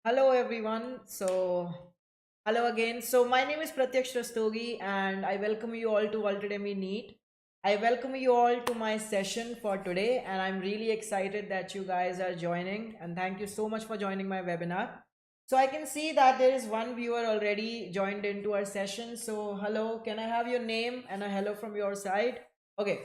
Hello everyone. Hello again. So my name is Pratyaksh Rastogi and I welcome you all to Ultimately NEET. I welcome you all to my session for today and I'm really excited that you guys are joining and thank you so much for joining my webinar. So I can see that there is one viewer already joined into our session. So hello, can I have your name and a hello from your side? Okay.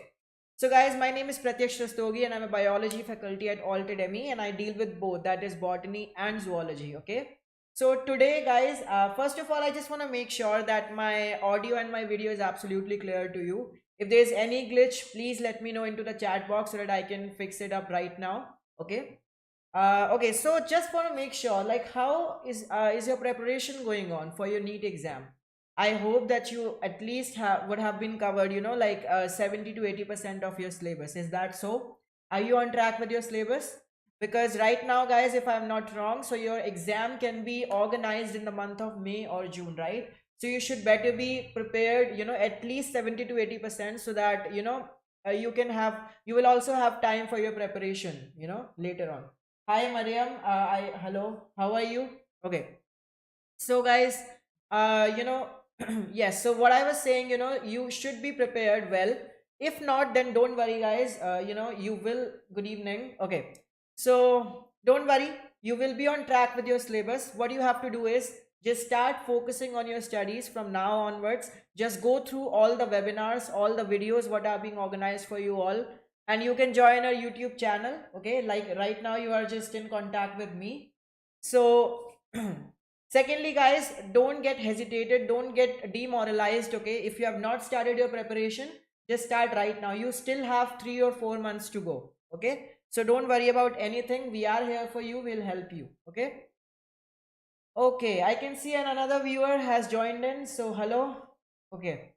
So guys, my name is Pratyaksh Rastogi and I'm a biology faculty at Academy and I deal with both, that is botany and zoology, okay? So today guys, first of all, I just want to make sure that my audio and my video is absolutely clear to you. If there's any glitch, please let me know into the chat box so that I can fix it up right now, okay? Okay, so just want to make sure, like, how is your preparation going on for your NEET exam? I hope that you at least would have been covered, 70 to 80% of your syllabus. Is that so? Are you on track with your syllabus? Because right now, guys, if I'm not wrong, so your exam can be organized in the month of May or June, right? So you should better be prepared, at least 70 to 80%, so that you will also have time for your preparation, later on. Hi, Mariam. Hello. How are you? Okay. So, guys, uh, yes. So, what I was saying, you should be prepared well. If not, then don't worry, guys. You will. Good evening. Okay. So, don't worry. You will be on track with your syllabus. What you have to do is just start focusing on your studies from now onwards. Just go through all the webinars, all the videos, what are being organized for you all, and you can join our YouTube channel. Okay, like right now you are just in contact with me. So secondly, guys, don't get hesitated, don't get demoralized. Okay, if you have not started your preparation, just start right now. You still have 3 or 4 months to go. Okay, so don't worry about anything. We are here for you, we'll help you. Okay. Okay, I can see another viewer has joined in. So hello. Okay.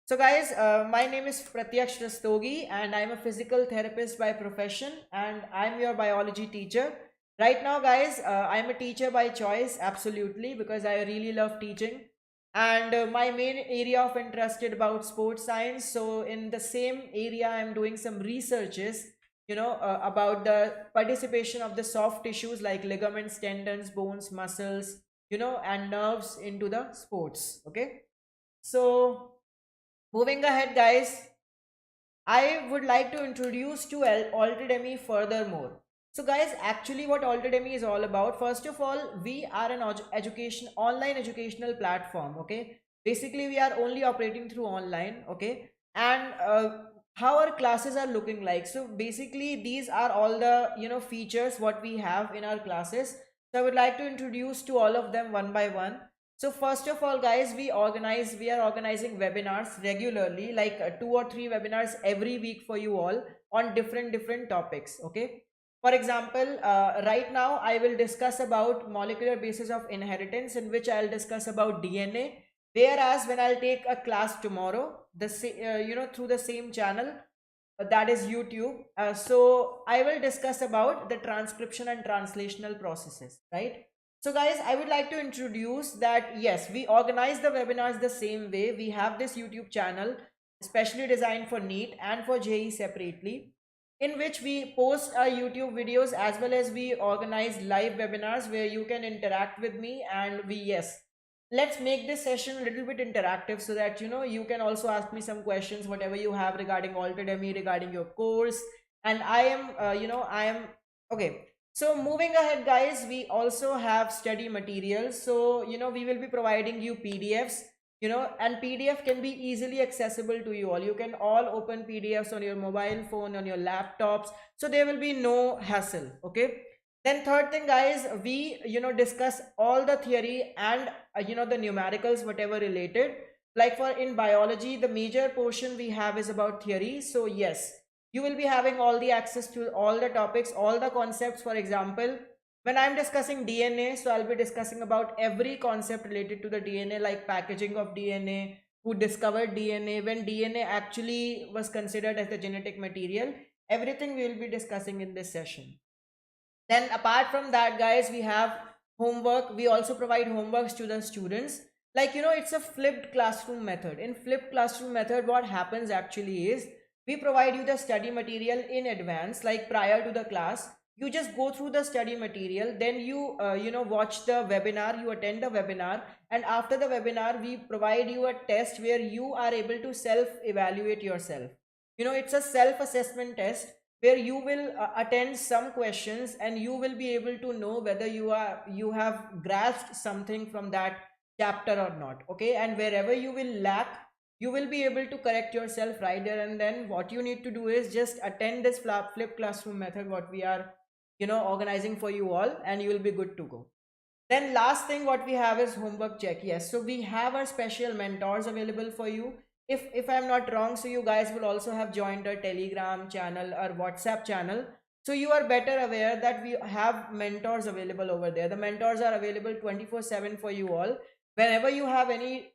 So guys, my name is Pratyaksh Rastogi and I'm a physical therapist by profession and I'm your biology teacher. Right now guys, I'm a teacher by choice, absolutely, because I really love teaching. And my main area of interest is about sports science. So in the same area, I'm doing some researches, about the participation of the soft tissues like ligaments, tendons, bones, muscles, and nerves into the sports. Okay. So moving ahead, guys, I would like to introduce to Altademy furthermore. So, guys, actually, what Altademy is all about, first of all, we are an online educational platform. Okay, basically, we are only operating through online. Okay, and how our classes are looking like. So, basically, these are all the features what we have in our classes. So, I would like to introduce to all of them one by one. So first of all, guys, we are organizing webinars regularly, like 2 or 3 webinars every week for you all on different topics. Okay. For example, right now I will discuss about molecular basis of inheritance, in which I'll discuss about DNA. Whereas when I'll take a class tomorrow, through the same channel, that is YouTube. So I will discuss about the transcription and translational processes, right? So guys, I would like to introduce that yes, we organize the webinars the same way. We have this YouTube channel specially designed for NEET and for JE separately, in which we post our YouTube videos as well as we organize live webinars where you can interact with me, and let's make this session a little bit interactive so that you can also ask me some questions whatever you have regarding Altademy, regarding your course. And I am okay. So moving ahead, guys, we also have study materials. So we will be providing you PDFs, and PDF can be easily accessible to you all. You can all open PDFs on your mobile phone, on your laptops, so there will be no hassle. Okay. Then third thing, guys, we discuss all the theory and the numericals whatever related. Like for in biology, the major portion we have is about theory. So yes, you will be having all the access to all the topics, all the concepts. For example, when I'm discussing DNA, so I'll be discussing about every concept related to the DNA, like packaging of DNA, who discovered DNA, when DNA actually was considered as the genetic material. Everything we will be discussing in this session. Then apart from that, guys, we have homework. We also provide homeworks to the students. Like, it's a flipped classroom method. In flipped classroom method, what happens actually is we provide you the study material in advance, like prior to the class. you just go through the study material, then you watch the webinar, you attend the webinar, and after the webinar we provide you a test where you are able to self evaluate yourself. It's a self assessment test where you will attend some questions, and you will be able to know whether you have grasped something from that chapter or not. Okay, and wherever you will lack, you will be able to correct yourself right there and then. What you need to do is just attend this flip classroom method what we are organizing for you all, and you will be good to go. Then last thing what we have is homework check. Yes, so we have our special mentors available for you. If I'm not wrong, so you guys will also have joined our Telegram channel or WhatsApp channel. So you are better aware that we have mentors available over there. The mentors are available 24/7 for you all. Whenever you have any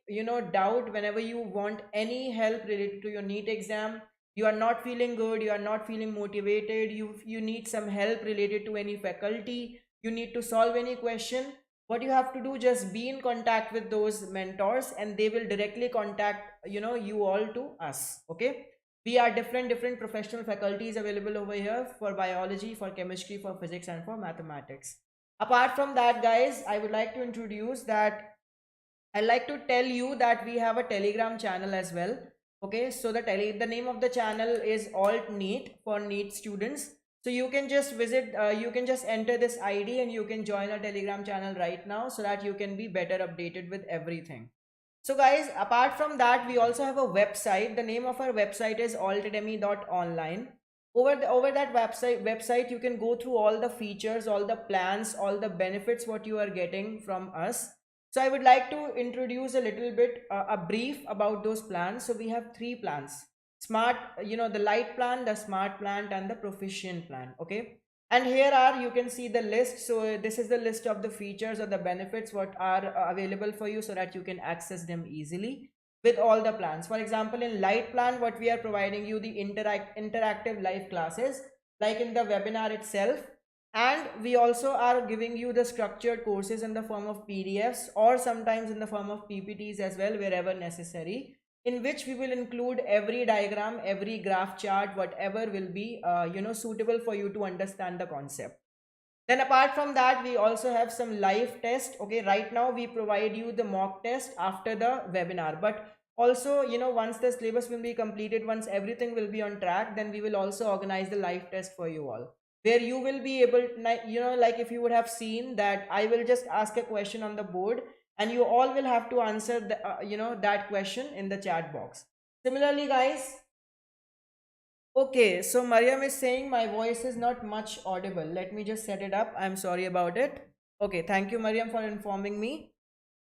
doubt, whenever you want any help related to your NEET exam, you are not feeling good, you are not feeling motivated, you need some help related to any faculty, you need to solve any question, what you have to do, just be in contact with those mentors and they will directly contact you all to us. Okay, we are different professional faculties available over here for biology, for chemistry, for physics, and for mathematics. Apart from that, guys, I would like to introduce that I'd like to tell you that we have a Telegram channel as well. Okay, so the name of the channel is Alt NEET for NEET students. So you can just visit, you can just enter this ID and you can join our Telegram channel right now so that you can be better updated with everything. So guys, apart from that, we also have a website. The name of our website is altacademy.online. Over that website, you can go through all the features, all the plans, all the benefits what you are getting from us. So I would like to introduce a little bit a brief about those plans. So we have three plans: smart, the light plan, the smart plan, and the proficient plan. Okay, and here are, you can see the list. So this is the list of the features or the benefits what are available for you so that you can access them easily with all the plans. For example, in light plan, what we are providing you the interactive live classes like in the webinar itself, and we also are giving you the structured courses in the form of PDFs or sometimes in the form of PPTs as well wherever necessary, in which we will include every diagram, every graph chart, whatever will be suitable for you to understand the concept. Then apart from that, we also have some live test. Okay, right now we provide you the mock test after the webinar, but also once the syllabus will be completed, once everything will be on track, then we will also organize the live test for you all, where you will be able like if you would have seen that I will just ask a question on the board and you all will have to answer that question in the chat box. Similarly, guys, okay, so Mariam is saying my voice is not much audible. Let me just set it up. I'm sorry about it. Okay, thank you, Mariam, for informing me.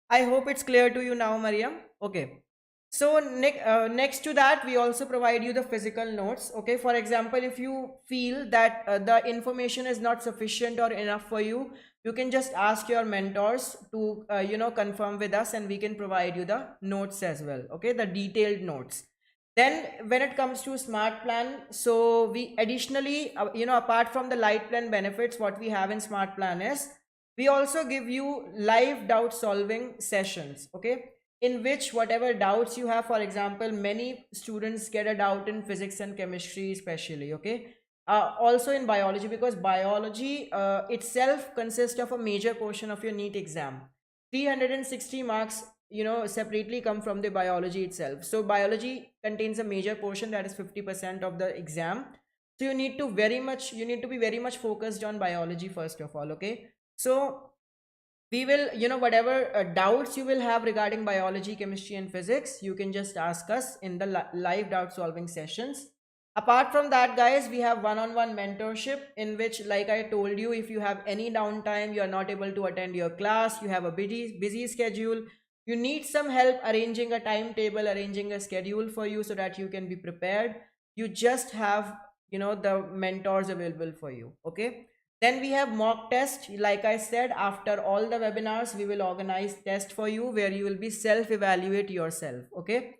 I hope it's clear to you now, Mariam. Okay. So next to that, we also provide you the physical notes. Okay, for example, if you feel that the information is not sufficient or enough for you, you can just ask your mentors to confirm with us, and we can provide you the notes as well. Okay, the detailed notes. Then when it comes to smart plan, so we additionally apart from the light plan benefits, what we have in smart plan is we also give you live doubt solving sessions. Okay, in which whatever doubts you have, for example, many students get a doubt in physics and chemistry especially. Okay, also in biology, because biology itself consists of a major portion of your NEET exam. 360 marks separately come from the biology itself. So biology contains a major portion, that is 50% of the exam. So you need to be very much focused on biology first of all. Okay, so we will whatever doubts you will have regarding biology, chemistry, and physics, you can just ask us in the live doubt solving sessions. Apart from that, guys, we have one-on-one mentorship, in which, like I told you, if you have any downtime, you are not able to attend your class, you have a busy schedule, you need some help arranging a timetable, arranging a schedule for you so that you can be prepared, you just have the mentors available for you. Okay, then we have mock test. Like I said, after all the webinars, we will organize test for you where you will be self-evaluate yourself. Okay.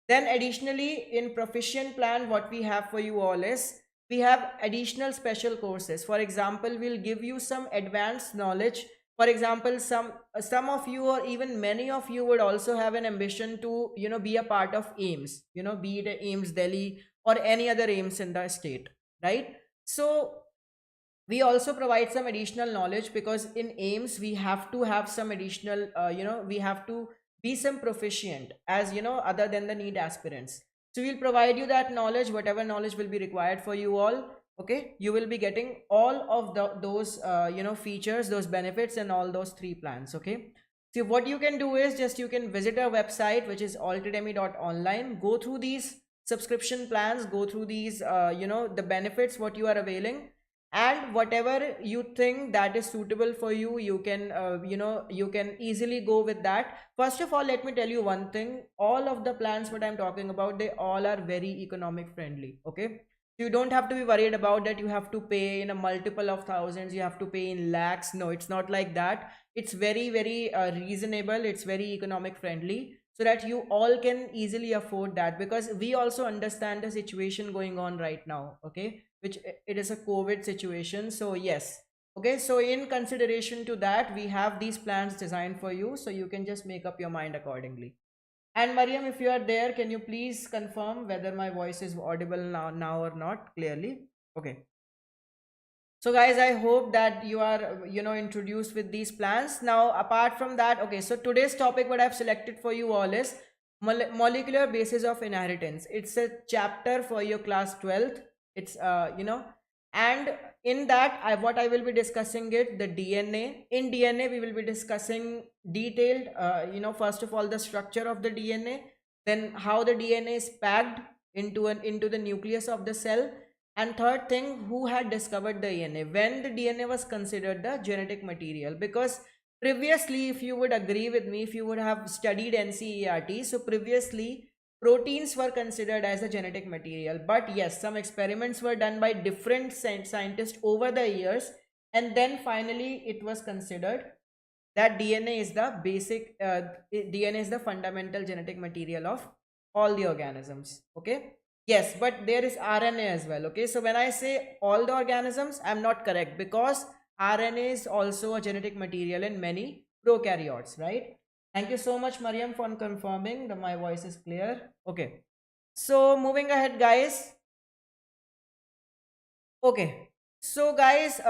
Then additionally, in proficient plan, what we have for you all is we have additional special courses. For example, we'll give you some advanced knowledge. For example, some of you or even many of you would also have an ambition to be a part of AIMS, be it AIMS Delhi or any other AIMS in the state, right? So We also provide some additional knowledge, because in AIMS we have to have some additional, we have to be some proficient, as other than the NEET aspirants. So we'll provide you that knowledge, whatever knowledge will be required for you all. Okay, you will be getting all of those features, those benefits, and all those three plans. Okay, so what you can do is, just you can visit our website, which is altademy.online, go through these subscription plans, go through these the benefits what you are availing, and whatever you think that is suitable for you, you can you can easily go with that. First of all, let me tell you one thing: all of the plans what I'm talking about, they all are very economic friendly. Okay, so you don't have to be worried about that you have to pay in a multiple of thousands, you have to pay in lakhs. No, it's not like that. It's very reasonable, it's very economic friendly, so that you all can easily afford that, because we also understand the situation going on right now. Okay, which it is a COVID situation. So yes, okay, so in consideration to that, we have these plans designed for you, so you can just make up your mind accordingly. And Mariam, if you are there, can you please confirm whether my voice is audible now or not clearly? Okay. So guys, I hope that you are introduced with these plans. Now apart from that, okay, so today's topic what I've selected for you all is molecular basis of inheritance. It's a chapter for your class 12th. It's and in that, what I will be discussing it, the DNA. In DNA we will be discussing detailed, first of all the structure of the DNA, then how the DNA is packed into the nucleus of the cell, and third thing, who had discovered the DNA, when the DNA was considered the genetic material. Because previously, if you would agree with me, if you would have studied NCERT, so previously proteins were considered as a genetic material. But yes, some experiments were done by different scientists over the years, and then finally it was considered that DNA is the basic, DNA is the fundamental genetic material of all the organisms. Okay. Yes, but there is RNA as well. Okay, so when I say all the organisms, I'm not correct, because RNA is also a genetic material in many prokaryotes, right? Thank you so much, Mariam, for confirming that my voice is clear. Okay, so moving ahead, guys. Okay, so guys,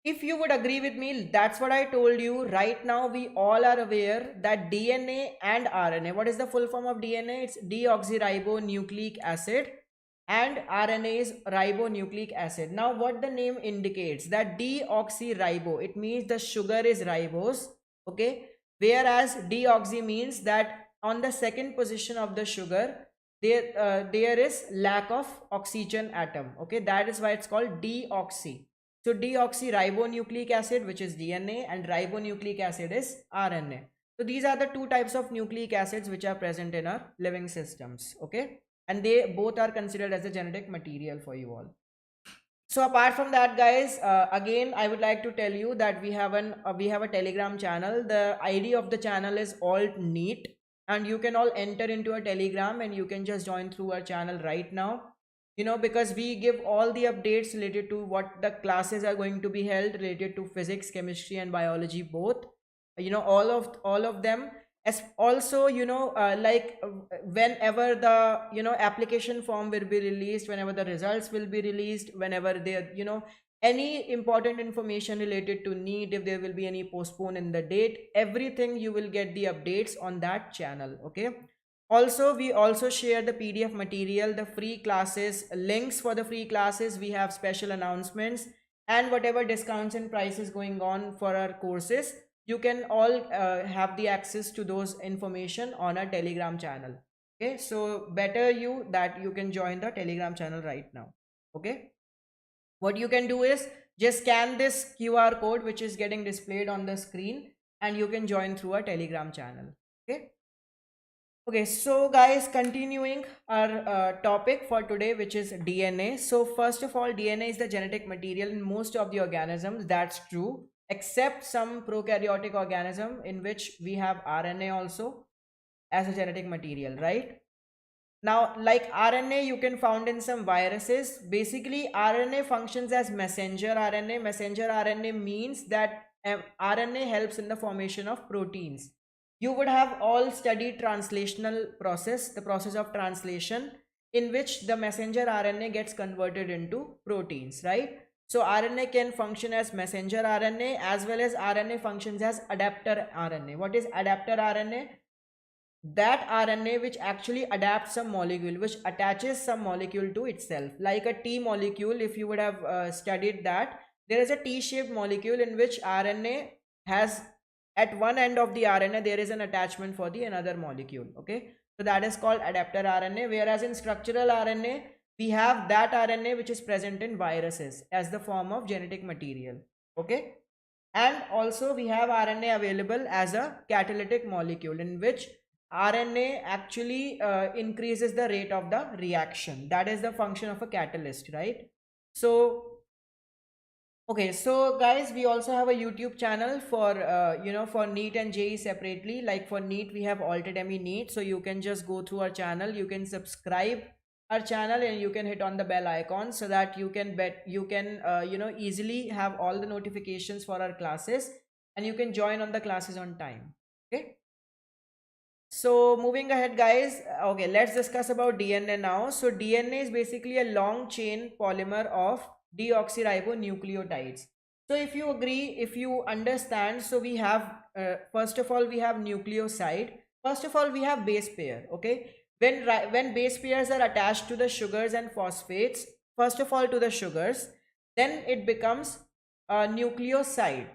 if you would agree with me, that's what I told you. Right now, we all are aware that DNA and RNA, what is the full form of DNA? It's deoxyribonucleic acid, and RNA is ribonucleic acid. Now, what the name indicates, that deoxyribo, it means the sugar is ribose, okay? Whereas deoxy means that on the second position of the sugar, there is lack of oxygen atom. Okay, that is why it's called deoxy. So deoxyribonucleic acid, which is DNA, and ribonucleic acid is RNA. So these are the two types of nucleic acids which are present in our living systems. Okay, and they both are considered as a genetic material for you all. So apart from that, guys, again I would like to tell you that we have a Telegram channel. The ID of the channel is alt NEET, and you can all enter into a Telegram and you can just join through our channel right now, because we give all the updates related to what the classes are going to be held, related to physics, chemistry, and biology both, all of them. As also, whenever the application form will be released, whenever the results will be released, whenever there any important information related to NEET, if there will be any postpone in the date, everything you will get the updates on that channel. Okay, also we also share the PDF material, the free classes, links for the free classes, we have special announcements, and whatever discounts and prices going on for our courses, you can all have the access to those information on our Telegram channel. Okay, so better you that you can join the Telegram channel right now. Okay, what you can do is just scan this QR code which is getting displayed on the screen, and you can join through our Telegram channel. Okay. Okay, so guys, continuing our topic for today, which is DNA. So first of all, DNA is the genetic material in most of the organisms. That's true, except some prokaryotic organism in which we have RNA also as a genetic material, right? Now, like RNA, you can found in some viruses. Basically, RNA functions as messenger RNA. Messenger RNA means that RNA helps in the formation of proteins. You would have all studied translational process, the process of translation, in which the messenger RNA gets converted into proteins, right? So RNA can function as messenger RNA, as well as RNA functions as adapter RNA. What is adapter RNA? That RNA which actually adapts some molecule, which attaches some molecule to itself, like a T molecule. If you would have studied that, there is a T-shaped molecule in which RNA has, at one end of the RNA there is an attachment for the another molecule. Okay, so that is called adapter RNA. Whereas in structural RNA, we have that RNA which is present in viruses as the form of genetic material. Okay, and also we have RNA available as a catalytic molecule, in which RNA actually increases the rate of the reaction. That is the function of a catalyst, right? So okay, so guys, we also have a YouTube channel for for NEET and JEE separately. Like for NEET, we have Altademy NEET, so you can just go through our channel. You can subscribe our channel and you can hit on the bell icon, so that you can easily have all the notifications for our classes, and you can join on the classes on time. Okay. So moving ahead, guys, okay, let's discuss about DNA now. So DNA is basically a long chain polymer of deoxyribonucleotides. So if you agree, if you understand, so we have, first of all, we have nucleoside. First of all, we have base pair. Okay, when base pairs are attached to the sugars and phosphates, first of all to the sugars, then it becomes a nucleoside.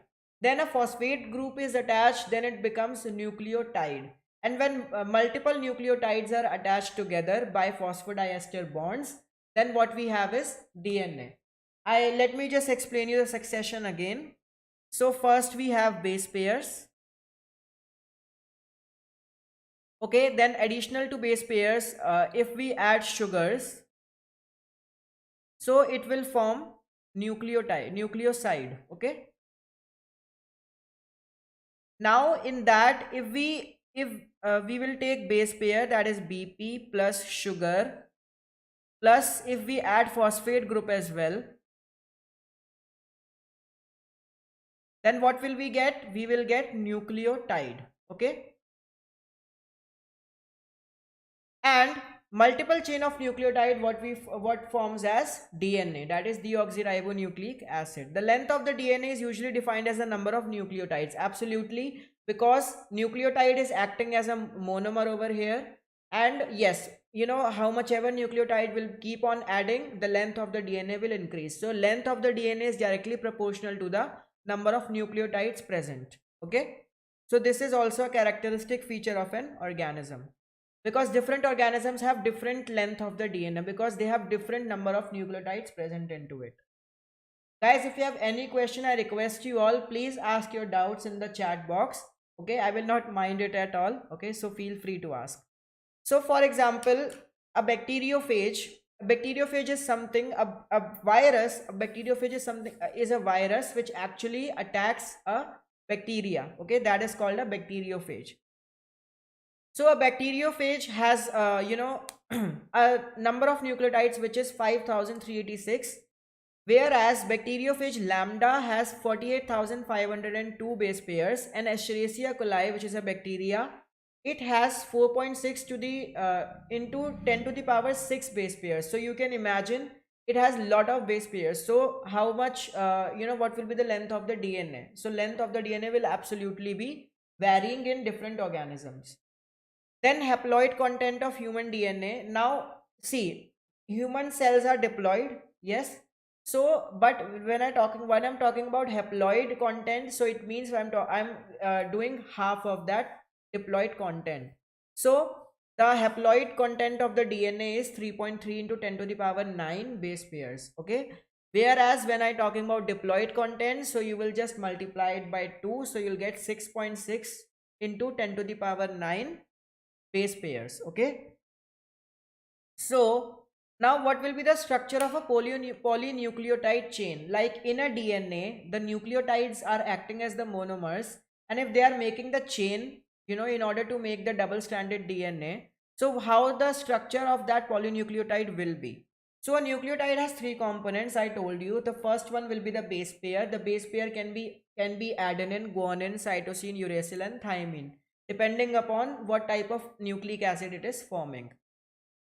Then a phosphate group is attached, then it becomes a nucleotide. And when multiple nucleotides are attached together by phosphodiester bonds, then what we have is DNA. Let me just explain you the succession again. So first we have base pairs. Okay, then additional to base pairs, if we add sugars, so it will form nucleoside. Okay. Now in that, if we will take base pair, that is BP plus sugar, plus if we add phosphate group as well, then what will we get? We will get nucleotide. Okay, and multiple chain of nucleotide, what forms as DNA, that is deoxyribonucleic acid. The length of the DNA is usually defined as the number of nucleotides. Absolutely, because nucleotide is acting as a monomer over here, and yes, how much ever nucleotide will keep on adding, the length of the DNA will increase. So length of the DNA is directly proportional to the number of nucleotides present. Okay, so this is also a characteristic feature of an organism, because different organisms have different length of the DNA, because they have different number of nucleotides present into it. Guys, if you have any question, I request you all, please ask your doubts in the chat box. Okay, I will not mind it at all. Okay, so feel free to ask. So for example, a bacteriophage is something, a virus, a bacteriophage is something, is a virus which actually attacks a bacteria. Okay, that is called a bacteriophage. So a bacteriophage has a number of nucleotides which is 5386, whereas bacteriophage lambda has 48,502 base pairs, and Escherichia coli, which is a bacteria, it has 4.6 to the into 10 to the power 6 base pairs. So you can imagine it has a lot of base pairs. So how much what will be the length of the DNA? So length of the DNA will absolutely be varying in different organisms. Then haploid content of human DNA. Now see, human cells are diploid, yes. So but when I'm talking about haploid content, so it means I'm doing half of that diploid content. So the haploid content of the DNA is 3.3 into 10 to the power 9 base pairs. Okay, whereas when I talking about diploid content, so you will just multiply it by 2, so you'll get 6.6 into 10 to the power 9 base pairs. Okay, so now what will be the structure of a polynucleotide chain? Like in a DNA, the nucleotides are acting as the monomers, and if they are making the chain, in order to make the double stranded DNA, so how the structure of that polynucleotide will be? So a nucleotide has three components, I told you. The first one will be the base pair. The base pair can be adenine, guanine, cytosine, uracil, and thymine, depending upon what type of nucleic acid it is forming.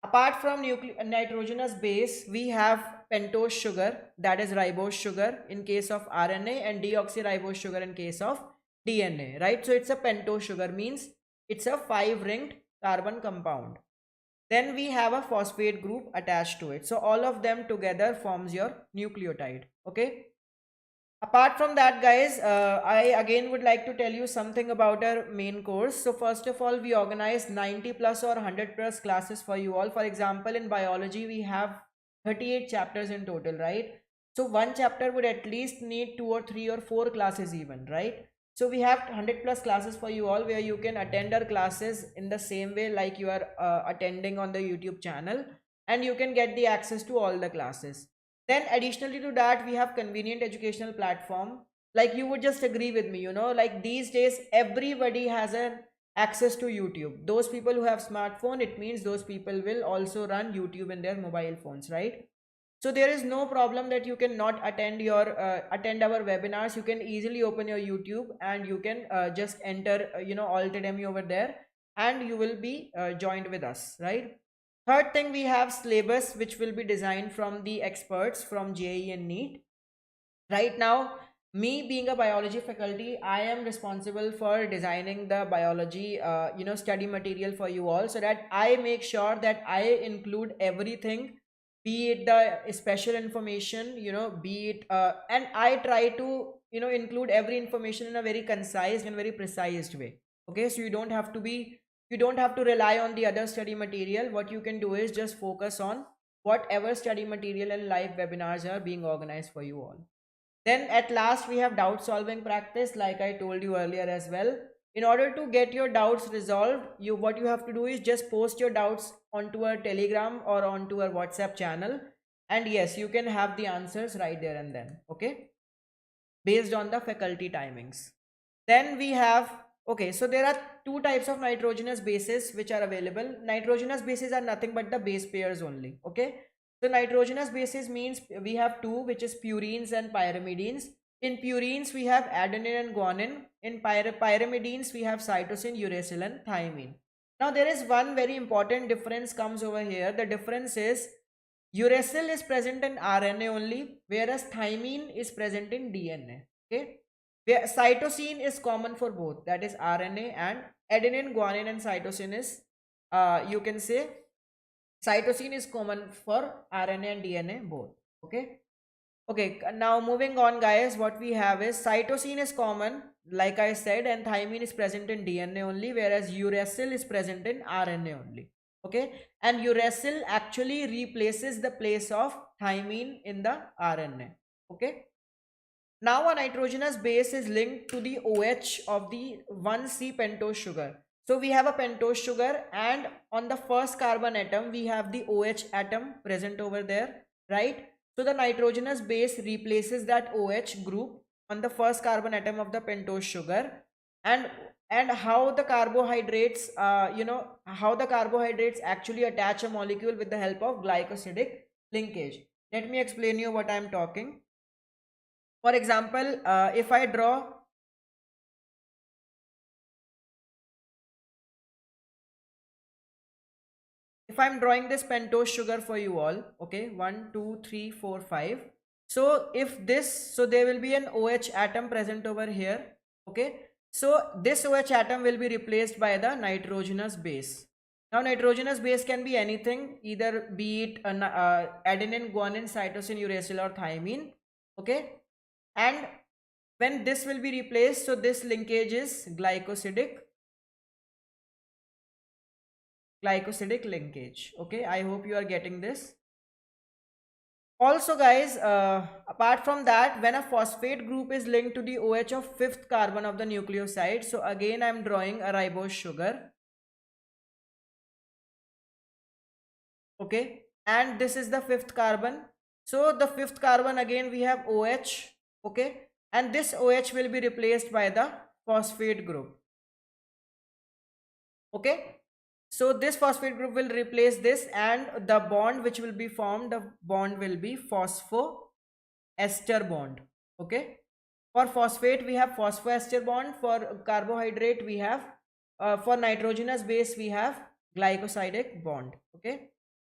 Apart from nitrogenous base, we have pentose sugar, that is ribose sugar in case of RNA, and deoxyribose sugar in case of DNA, right? So it's a pentose sugar, means it's a 5-ringed carbon compound. Then we have a phosphate group attached to it. So all of them together forms your nucleotide. Okay. Apart from that, guys, I again would like to tell you something about our main course. So first of all, we organize 90 plus or 100 plus classes for you all. For example, in biology, we have 38 chapters in total, right? So one chapter would at least need 2 or 3 or 4 classes even, right? So we have 100 plus classes for you all, where you can attend our classes in the same way like you are attending on the YouTube channel, and you can get the access to all the classes. Then additionally to that, we have convenient educational platform. Like, you would just agree with me, like these days everybody has an access to YouTube. Those people who have smartphone, it means those people will also run YouTube in their mobile phones, right? So there is no problem that you cannot attend our webinars. You can easily open your YouTube and you can just enter Altademy over there, and you will be joined with us, right? Third thing, we have syllabus which will be designed from the experts from JEE and NEET. Right now, me being a biology faculty, I am responsible for designing the biology study material for you all, so that I make sure that I include everything, be it the special information, be it and I try to include every information in a very concise and very precise way. Okay, so you don't have to rely on the other study material. What you can do is just focus on whatever study material and live webinars are being organized for you all. Then at last, we have doubt solving practice, like I told you earlier as well. In order to get your doubts resolved, what you have to do is just post your doubts onto our Telegram or onto our WhatsApp channel, and yes, you can have the answers right there and then. Okay, based on the faculty timings. Then we have, okay, so there are two types of nitrogenous bases which are available. Nitrogenous bases are nothing but the base pairs only. Okay, so nitrogenous bases means we have two, which is purines and pyrimidines. In purines, we have adenine and guanine. In pyrimidines, we have cytosine, uracil, and thymine. Now there is one very important difference comes over here. The difference is uracil is present in RNA only, whereas thymine is present in DNA. Okay, where cytosine is common for both, that is RNA, and adenine, guanine, and cytosine is you can say cytosine is common for RNA and DNA both. Okay. Okay, now moving on, guys, what we have is cytosine is common, like I said, and thymine is present in DNA only, whereas uracil is present in RNA only. Okay, and uracil actually replaces the place of thymine in the RNA. Okay, now a nitrogenous base is linked to the OH of the 1C pentose sugar. So we have a pentose sugar, and on the first carbon atom we have the OH atom present over there, right? So the nitrogenous base replaces that OH group on the first carbon atom of the pentose sugar. And how the carbohydrates how the carbohydrates actually attach a molecule with the help of glycosidic linkage. Let me explain you what I am talking. For example, if I'm drawing this pentose sugar for you all, okay, 1, 2, 3, 4, 5. So if this, so there will be an OH atom present over here, okay. So this OH atom will be replaced by the nitrogenous base. Now nitrogenous base can be anything, either be it an adenine, guanine, cytosine, uracil, or thymine, okay. And when this will be replaced, so this linkage is glycosidic linkage. Okay, I hope you are getting this. Also, guys, apart from that, when a phosphate group is linked to the OH of fifth carbon of the nucleoside, so again I'm drawing a ribose sugar. Okay, and this is the fifth carbon. So the fifth carbon, again we have OH. Okay, and this OH will be replaced by the phosphate group. Okay, so this phosphate group will replace this, and the bond which will be formed, the bond will be phosphoester bond. Okay, for phosphate we have phosphoester bond, for carbohydrate we have for nitrogenous base we have glycosidic bond. Okay,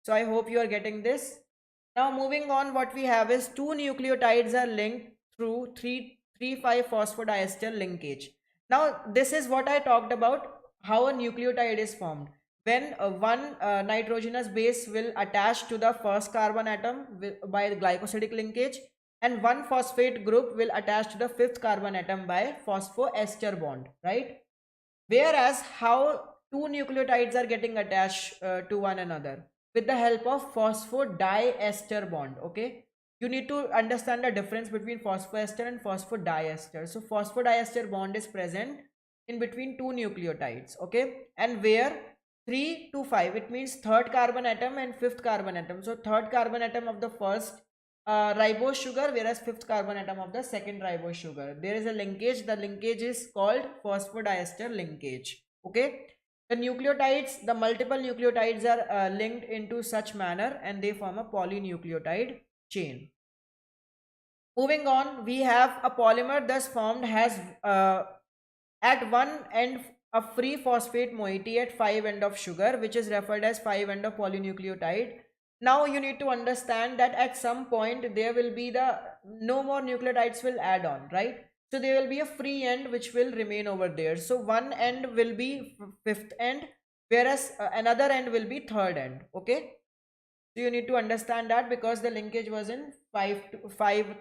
So I hope you are getting this. Now moving on, what we have is two nucleotides are linked through 3,3,5 phosphodiester linkage. Now this is what I talked about, how a nucleotide is formed. When one nitrogenous base will attach to the first carbon atom by the glycosidic linkage, and one phosphate group will attach to the fifth carbon atom by phosphoester bond, right? Whereas how two nucleotides are getting attached to one another with the help of phosphodiester bond. Okay, you need to understand the difference between phosphoester and phosphodiester. So phosphodiester bond is present in between two nucleotides. Okay, and where 3 to 5, it means third carbon atom and fifth carbon atom. So third carbon atom of the first ribose sugar, whereas fifth carbon atom of the second ribose sugar, there is a linkage. The linkage is called phosphodiester linkage. Okay, the nucleotides, the multiple nucleotides are linked into such manner and they form a polynucleotide chain. Moving on, we have a polymer thus formed has at one end a free phosphate moiety at 5 end of sugar, which is referred as 5 end of polynucleotide. Now you need to understand that at some point there will be the no more nucleotides will add on, right? So there will be a free end which will remain over there. So one end will be fifth end, whereas another end will be third end. Okay, so you need to understand that because the linkage was in 5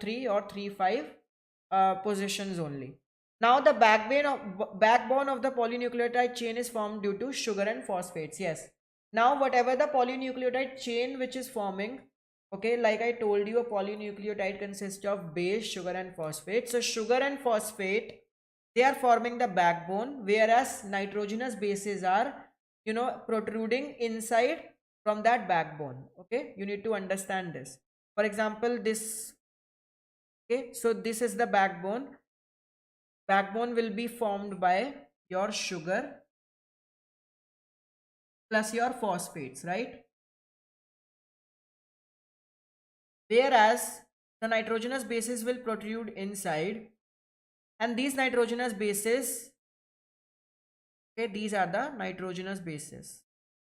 3 or 3 5 positions only. Now the backbone of the polynucleotide chain is formed due to sugar and phosphates. Yes. Now whatever the polynucleotide chain which is forming, okay, like I told you, a polynucleotide consists of base, sugar and phosphate. So sugar and phosphate, they are forming the backbone, whereas nitrogenous bases are, protruding inside from that backbone. Okay, you need to understand this. For example, this, okay, so this is the backbone. Backbone will be formed by your sugar plus your phosphates, right? Whereas the nitrogenous bases will protrude inside, and these nitrogenous bases, okay, these are the nitrogenous bases.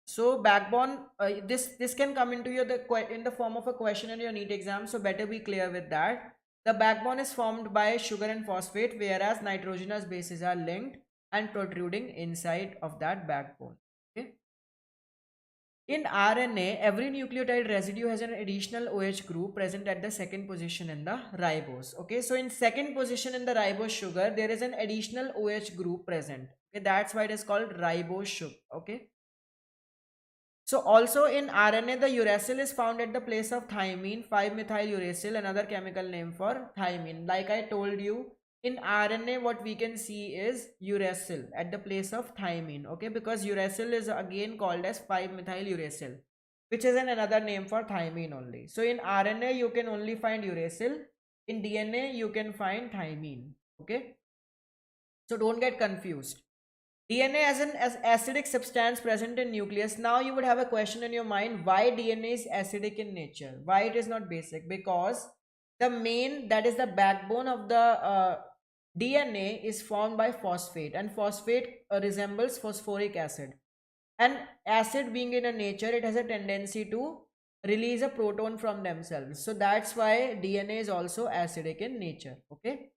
So backbone, this can come into your in the form of a question in your NEET exam, so better be clear with that. The backbone is formed by sugar and phosphate, whereas nitrogenous bases are linked and protruding inside of that backbone. Okay. In RNA, every nucleotide residue has an additional OH group present at the second position in the ribose. Okay, so in second position in the ribose sugar, there is an additional OH group present. Okay, that's why it is called ribose sugar. Okay. So also in RNA, the uracil is found at the place of thymine, 5-methyl-uracil, another chemical name for thymine. Like I told you, in RNA, what we can see is uracil at the place of thymine, okay, because uracil is again called as 5-methyl-uracil, which is another name for thymine only. So in RNA, you can only find uracil. In DNA, you can find thymine, okay. So don't get confused. DNA as an acidic substance present in nucleus. Now you would have a question in your mind, why DNA is acidic in nature? Why it is not basic? Because the main, that is the backbone of the DNA is formed by phosphate, and phosphate resembles phosphoric acid. And acid being in a nature, it has a tendency to release a proton from themselves. So that's why DNA is also acidic in nature. Okay.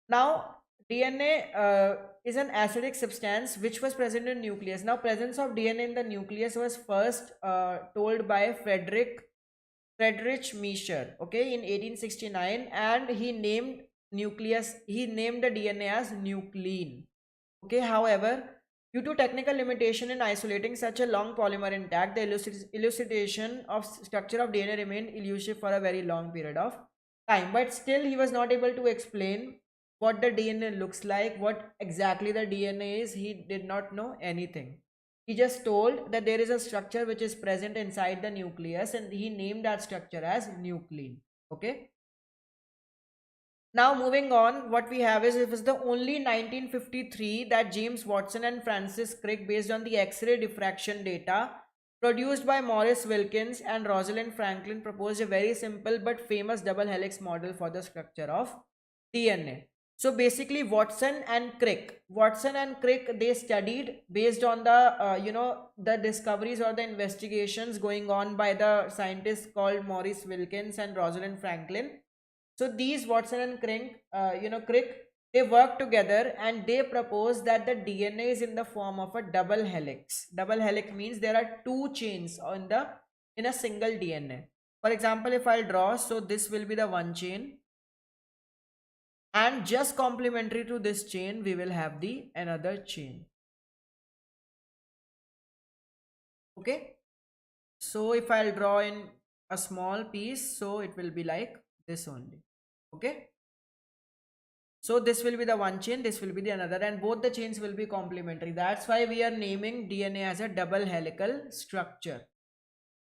Now DNA is an acidic substance which was present in nucleus. Now presence of DNA in the nucleus was first told by Friedrich Miescher, okay, in 1869, and he named the DNA as nuclein. Okay, however, due to technical limitation in isolating such a long polymer intact, the elucidation of structure of DNA remained elusive for a very long period of time. But still, he was not able to explain what the DNA looks like, what exactly the DNA is. He did not know anything. He just told that there is a structure which is present inside the nucleus, and he named that structure as nuclein. Okay. Now moving on, what we have is, it was the only 1953 that James Watson and Francis Crick, based on the X-ray diffraction data produced by Maurice Wilkins and Rosalind Franklin, proposed a very simple but famous double helix model for the structure of DNA. So basically, Watson and Crick, they studied based on the the discoveries or the investigations going on by the scientists called Maurice Wilkins and Rosalind Franklin. So these Watson and Crick, they worked together and they proposed that the DNA is in the form of a double helix. Double helix means there are two chains in a single DNA. For example, if I'll draw, so this will be the one chain, and just complementary to this chain we will have the another chain. Okay, so if I'll draw in a small piece, so it will be like this only. Okay, so this will be the one chain, this will be the another, and both the chains will be complementary. That's why we are naming DNA as a double helical structure.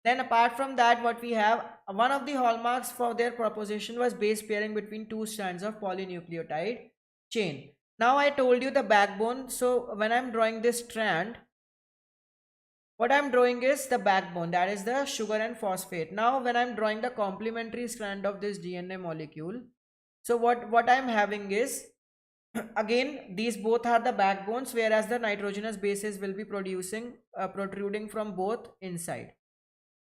Then apart from that, what we have, one of the hallmarks for their proposition was base pairing between two strands of polynucleotide chain. Now I told you the backbone. So when I'm drawing this strand, what I'm drawing is the backbone, that is the sugar and phosphate. Now when I'm drawing the complementary strand of this DNA molecule, so what I'm having is, again, these both are the backbones, whereas the nitrogenous bases will be protruding from both inside.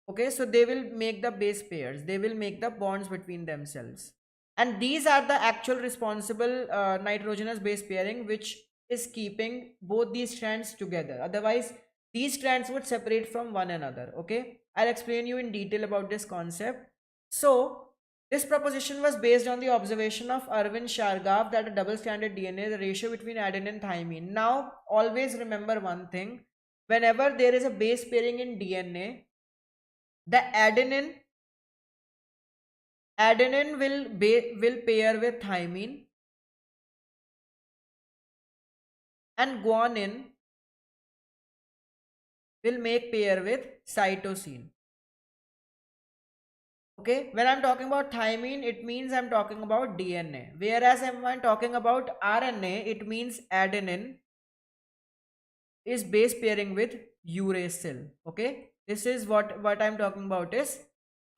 Okay, so they will make the base pairs, they will make the bonds between themselves, and these are the actual responsible nitrogenous base pairing which is keeping both these strands together. Otherwise these strands would separate from one another. Okay, I'll explain you in detail about this concept. So this proposition was based on the observation of Erwin Chargaff that a double stranded DNA, the ratio between adenine and thymine. Now always remember one thing, whenever there is a base pairing in DNA, the adenine will pair with thymine, and guanine will make pair with cytosine. Okay, when I'm talking about thymine, it means I'm talking about DNA, whereas when I'm talking about RNA, it means adenine is base pairing with uracil. Okay, this is what I'm talking about is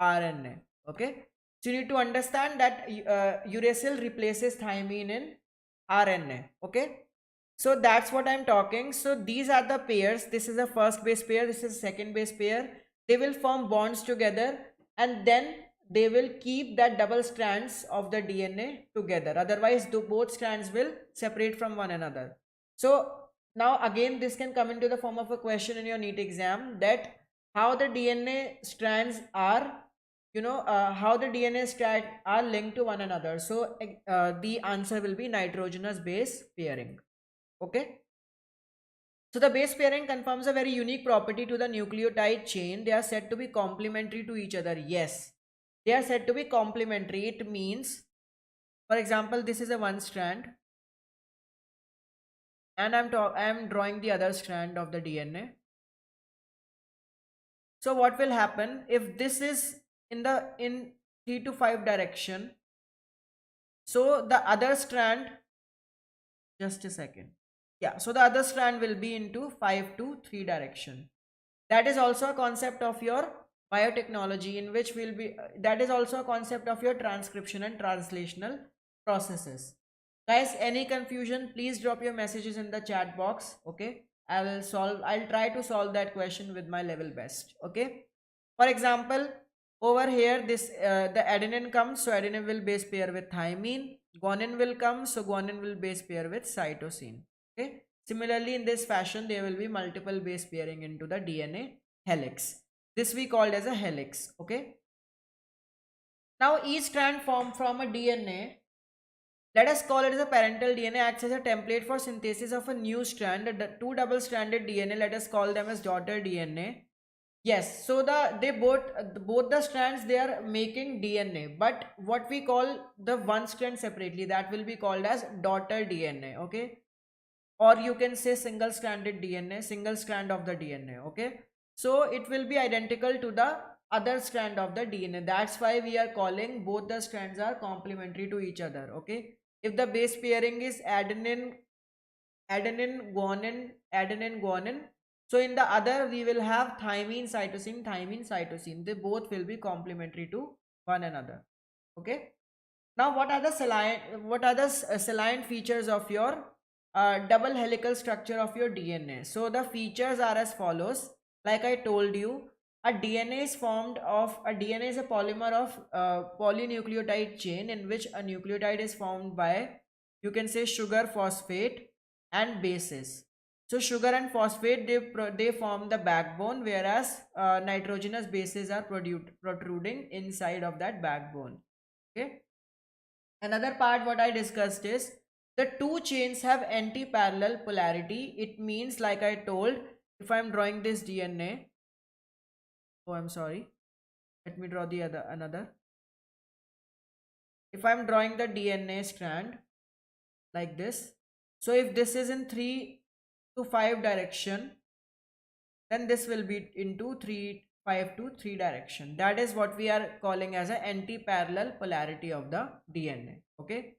RNA. Okay, so you need to understand that uracil replaces thymine in RNA. Okay, so that's what I'm talking. So these are the pairs. This is the first base pair, this is the second base pair. They will form bonds together, and then they will keep that double strands of the DNA together. Otherwise both strands will separate from one another. So now again this can come into the form of a question in your NEET exam, that how the DNA strands are, how the DNA strands are linked to one another. So the answer will be nitrogenous base pairing. Okay, so the base pairing confirms a very unique property to the nucleotide chain. They are said to be complementary to each other. Yes, they are said to be complementary. It means, for example, this is a one strand, and I'm drawing the other strand of the DNA. So what will happen if this is in 3 to 5 direction? So the other strand, just a second. Yeah, so the other strand will be into 5 to 3 direction. That is also a concept of your biotechnology, in which will be that is also a concept of your transcription and translational processes. Guys, any confusion, please drop your messages in the chat box. Okay, I'll try to solve that question with my level best. Okay, for example, over here this the adenine comes, so adenine will base pair with thymine. Guanine will come, so guanine will base pair with cytosine. Okay, similarly in this fashion there will be multiple base pairing into the DNA helix. This we called as a helix. Okay, now each strand formed from a DNA, let us call it as a parental DNA, acts as a template for synthesis of a new strand. The two double stranded DNA, let us call them as daughter DNA. Yes, so they both the strands, they are making DNA, but what we call the one strand separately, that will be called as daughter DNA. Okay, or you can say single stranded DNA, single strand of the DNA. Okay, so it will be identical to the other strand of the DNA. That's why we are calling both the strands are complementary to each other. Okay, if the base pairing is adenine guanine, so in the other we will have thymine cytosine, they both will be complementary to one another. Okay, Now, what are the salient features of your double helical structure of your DNA? So the features are as follows. Like I told you, a DNA is formed of a DNA is a polymer of polynucleotide chain, in which a nucleotide is formed by, you can say, sugar, phosphate, and bases. So sugar and phosphate, they form the backbone, whereas nitrogenous bases are protruding inside of that backbone. Okay. Another part what I discussed is the two chains have anti-parallel polarity. It means, like I told, if I'm drawing this DNA, oh, I'm sorry, let me draw the another. If I'm drawing the DNA strand like this, so if this is in 3 to 5 direction, then this will be into 5 to 3 direction. That is what we are calling as an anti-parallel polarity of the DNA. Okay.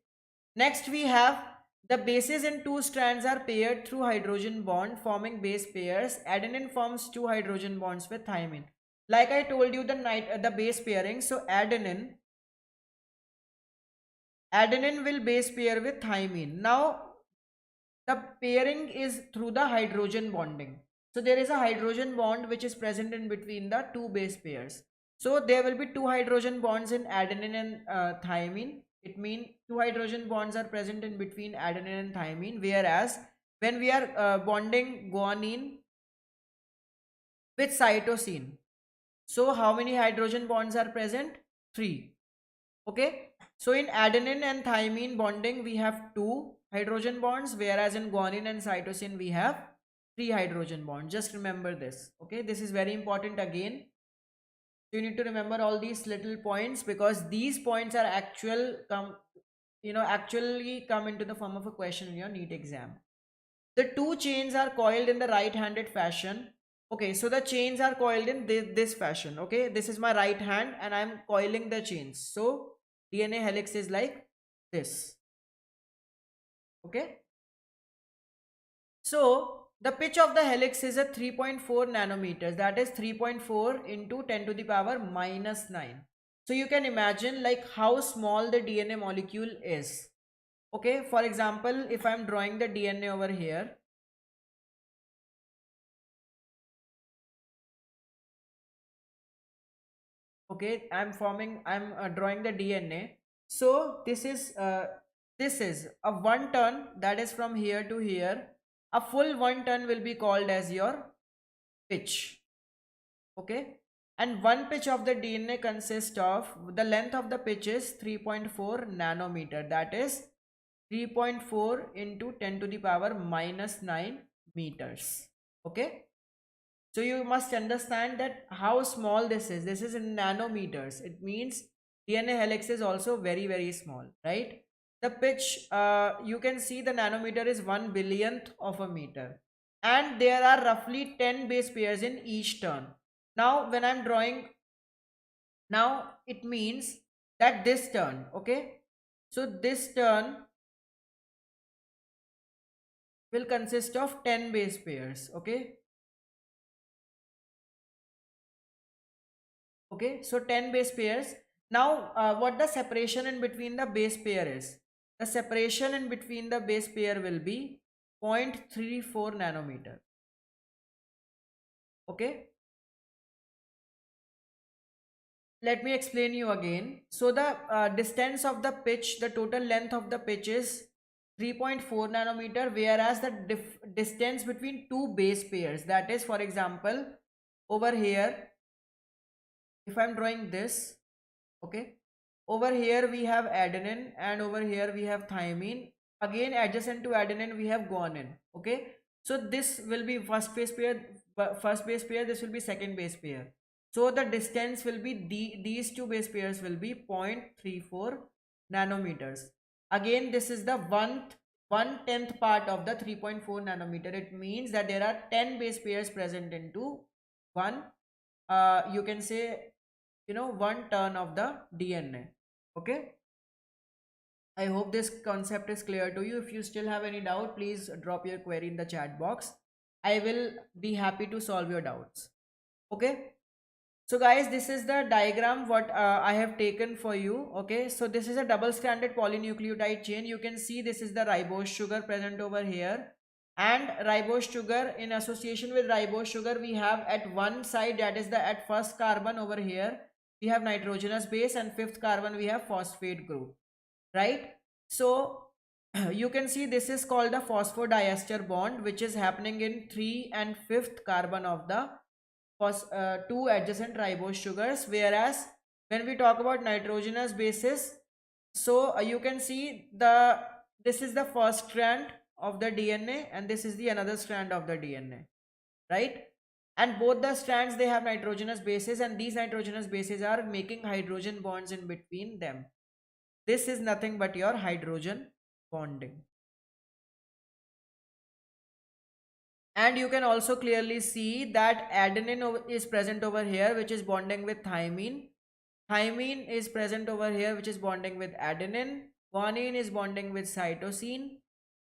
Next, we have the bases in two strands are paired through hydrogen bond, forming base pairs. Adenine forms two hydrogen bonds with thymine. Like I told you, the base pairing. So adenine will base pair with thymine. Now the pairing is through the hydrogen bonding. So there is a hydrogen bond which is present in between the two base pairs. So there will be two hydrogen bonds in adenine and thymine. It means two hydrogen bonds are present in between adenine and thymine, whereas when we are bonding guanine with cytosine, so how many hydrogen bonds are present? 3. Okay. So in adenine and thymine bonding, we have two hydrogen bonds, whereas in guanine and cytosine, we have 3 hydrogen bonds. Just remember this. Okay. This is very important again. So you need to remember all these little points, because these points are actually come into the form of a question in your NEET exam. The two chains are coiled in the right-handed fashion. Okay, so the chains are coiled in this fashion. Okay, this is my right hand and I'm coiling the chains. So DNA helix is like this. Okay, so the pitch of the helix is a 3.4 nanometers. That is 3.4 into 10 to the power minus 9. So you can imagine like how small the DNA molecule is. Okay, for example, if I'm drawing the DNA over here, okay, I'm drawing the DNA. So this is a 1 ton, that is from here to here. A full 1 ton will be called as your pitch. Okay, and one pitch of the DNA consists of, the length of the pitch is 3.4 nanometer, that is 3.4 into 10 to the power minus 9 meters. Okay, so you must understand that how small this is. This is in nanometers. It means DNA helix is also very, very small, right? The pitch, you can see the nanometer is 1 billionth of a meter. And there are roughly 10 base pairs in each turn. Now, when I'm drawing, now it means that this turn, okay? So this turn will consist of 10 base pairs, okay? Okay, so 10 base pairs. Now what the separation in between the base pair is? The separation in between the base pair will be 0.34 nanometer. Okay, let me explain you again. So the distance of the pitch, the total length of the pitch is 3.4 nanometer, whereas the distance between two base pairs, that is, for example, over here, if I'm drawing this, okay, over here we have adenine and over here we have thymine. Again, adjacent to adenine we have guanine. Okay, so this will be first base pair, this will be second base pair. So the distance will be these two base pairs will be 0.34 nanometers. Again, this is the one tenth part of the 3.4 nanometer. It means that there are 10 base pairs present into one, you can say, 1 ton of the DNA. Okay, I hope this concept is clear to you. If you still have any doubt, please drop your query in the chat box. I will be happy to solve your doubts. Okay, So guys, this is the diagram what I have taken for you. Okay, so this is a double stranded polynucleotide chain. You can see this is the ribose sugar present over here, and ribose sugar, in association with ribose sugar, we have at one side, that is the at first carbon over here, we have nitrogenous base, and fifth carbon we have phosphate group, right? So you can see this is called the phosphodiester bond, which is happening in 3 and 5th carbon of the two adjacent ribose sugars. Whereas when we talk about nitrogenous bases, so you can see this is the first strand of the DNA, and this is the another strand of the DNA, right? And both the strands, they have nitrogenous bases, and these nitrogenous bases are making hydrogen bonds in between them. This is nothing but your hydrogen bonding. And you can also clearly see that adenine is present over here, which is bonding with thymine. Thymine is present over here, which is bonding with adenine. Guanine is bonding with cytosine.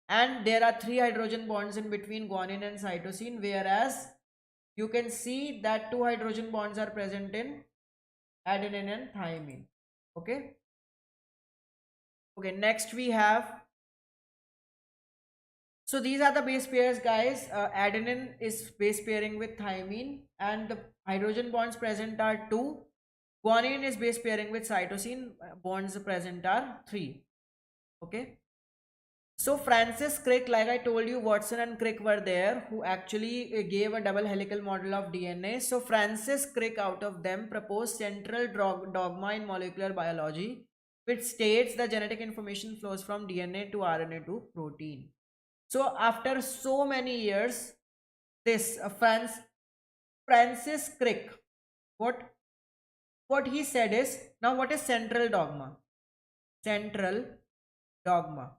And there are 3 hydrogen bonds in between guanine and cytosine, whereas you can see that 2 hydrogen bonds are present in adenine and thymine. Okay. Okay, next we have, so these are the base pairs, guys. Adenine is base pairing with thymine, and the hydrogen bonds present are 2. Guanine is base pairing with cytosine, bonds present are 3. Okay. So Francis Crick, like I told you, Watson and Crick were there, who actually gave a double helical model of DNA. So Francis Crick, out of them, proposed central dogma in molecular biology, which states the genetic information flows from DNA to RNA to protein. So after so many years, this Francis Crick, what he said is, now what is central dogma? Central dogma.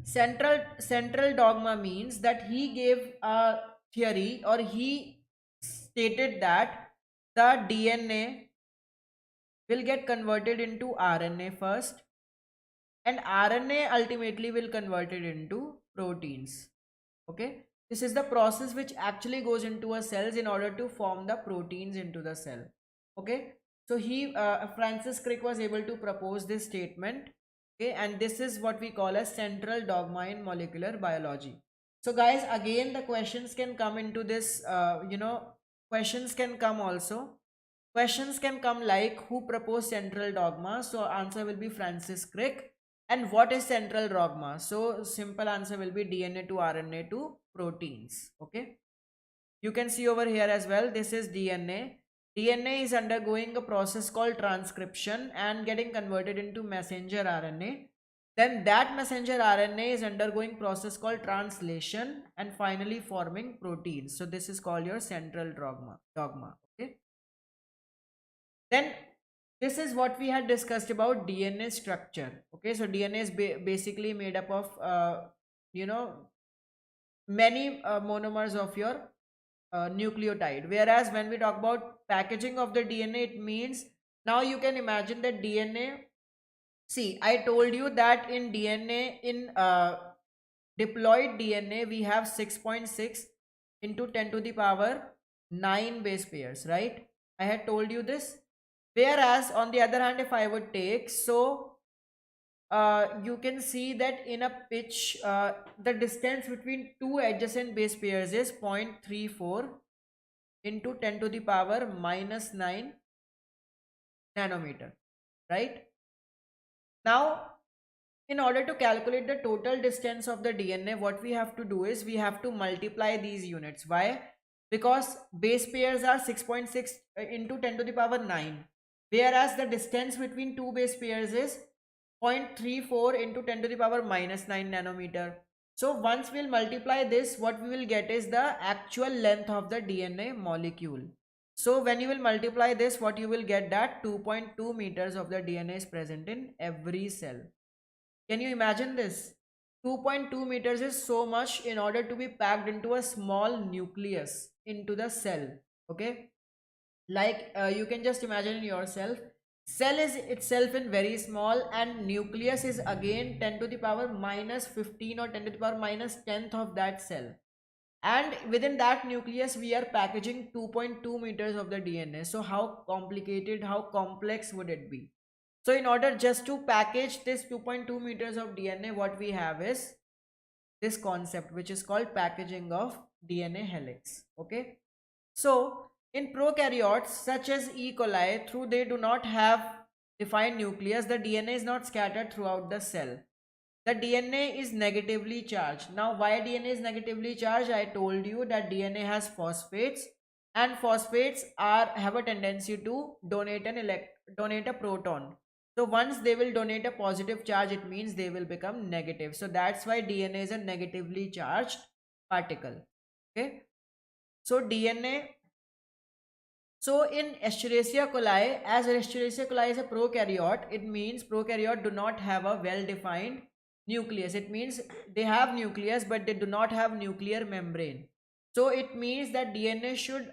Central dogma means that he gave a theory, or he stated that the DNA will get converted into RNA first, and RNA ultimately will convert it into proteins. Okay, this is the process which actually goes into a cells in order to form the proteins into the cell. Okay, so Francis Crick was able to propose this statement. Okay, and this is what we call as central dogma in molecular biology. So guys, again the questions can come into this, questions can come also. Questions can come like, who proposed central dogma? So answer will be Francis Crick. And what is central dogma? So simple answer will be DNA to RNA to proteins. Okay. You can see over here as well, this is DNA. DNA is undergoing a process called transcription and getting converted into messenger RNA. Then that messenger RNA is undergoing process called translation and finally forming proteins. So this is called your central dogma. Okay. Then this is what we had discussed about DNA structure. Okay, so DNA is basically made up of you know many monomers of your nucleotide. Whereas when we talk about packaging of the DNA, it means, now you can imagine that DNA, see, I told you that in DNA, in diploid DNA, we have 6.6 into 10 to the power 9 base pairs, right? I had told you this. Whereas on the other hand, if I would take, so you can see that in a pitch, the distance between two adjacent base pairs is 0.34 into 10 to the power minus 9 nanometer, right? Now, in order to calculate the total distance of the DNA, what we have to do is we have to multiply these units. Why? Because base pairs are 6.6 into 10 to the power 9. Whereas the distance between two base pairs is 0.34 into 10 to the power minus 9 nanometer. So once we'll multiply this, what we will get is the actual length of the DNA molecule. So when you will multiply this, what you will get, that 2.2 meters of the DNA is present in every cell. Can you imagine this? 2.2 meters is so much in order to be packed into a small nucleus into the cell. Okay, like you can just imagine yourself, cell is itself in very small, and nucleus is again 10 to the power minus 15 or 10 to the power minus 10th of that cell. and within that nucleus we are packaging 2.2 meters of the DNA. So how complicated, how complex would it be? So in order just to package this 2.2 meters of DNA, what we have is this concept which is called packaging of DNA helix. Okay, so in prokaryotes such as E. coli, through they do not have defined nucleus, the DNA is not scattered throughout the cell. The DNA is negatively charged. Now why DNA is negatively charged? I told you that DNA has phosphates, and phosphates are have a tendency to donate a proton. So once they will donate a positive charge, it means they will become negative. So that's why DNA is a negatively charged particle. Okay, so DNA, so in Escherichia coli, as Escherichia coli is a prokaryote, it means prokaryote do not have a well-defined nucleus. It means they have nucleus, but they do not have nuclear membrane. So it means that DNA should,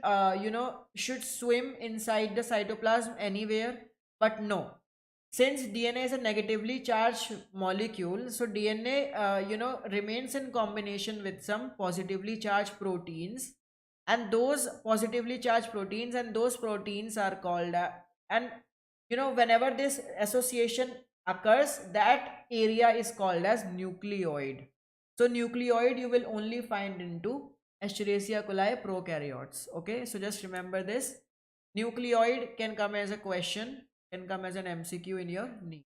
should swim inside the cytoplasm anywhere, but no. Since DNA is a negatively charged molecule, so DNA, remains in combination with some positively charged proteins, and those positively charged proteins, and those proteins are called and whenever this association occurs, that area is called as nucleoid. So nucleoid you will only find into Escherichia coli prokaryotes. Okay, so just remember this. Nucleoid can come as a question, can come as an MCQ in your NEET.